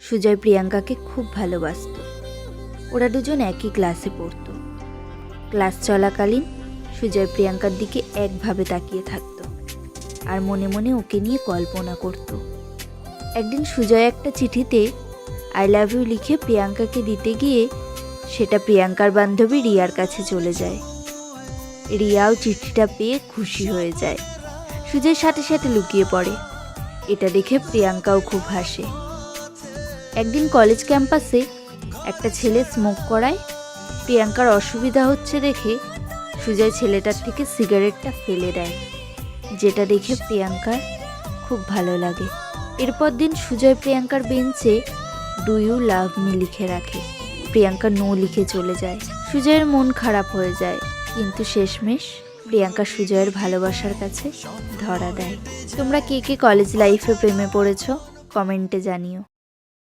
সুজয় প্রিয়াঙ্কাকে খুব ভালোবাসতো। ওরা দুজন একই ক্লাসে পড়তো। ক্লাস চলাকালীন সুজয় প্রিয়াঙ্কার দিকে একভাবে তাকিয়ে থাকতো আর মনে মনে ওকে নিয়ে কল্পনা করত। একদিন সুজয় একটা চিঠিতে আই লাভ ইউ লিখে প্রিয়াঙ্কাকে দিতে গিয়ে সেটা প্রিয়াঙ্কার বান্ধবী রিয়ার কাছে চলে যায়। রিয়াও চিঠিটা পেয়ে খুশি হয়ে যায়। সুজয়ের সাথে সাথে লুকিয়ে পড়ে। এটা দেখে প্রিয়াঙ্কাও খুব হাসে। একদিন কলেজ ক্যাম্পাসে একটা ছেলে স্মোক করায় প্রিয়াঙ্কার অসুবিধা হচ্ছে দেখে সুজয় ছেলেটার থেকে সিগারেটটা ফেলে দেয়, যেটা দেখে প্রিয়াঙ্কার খুব ভালো লাগে। এরপর দিন সুজয় প্রিয়াঙ্কার বেঞ্চে ডু ইউ লাভ মি লিখে রাখে। প্রিয়াঙ্কা নো লিখে চলে যায়। সুজয়ের মন খারাপ হয়ে যায়, কিন্তু শেষমেশ প্রিয়াঙ্কা সুজয়ের ভালোবাসার কাছে ধরা দেয়। তোমরা কে কে কলেজ লাইফে প্রেমে পড়েছো কমেন্টে জানিও।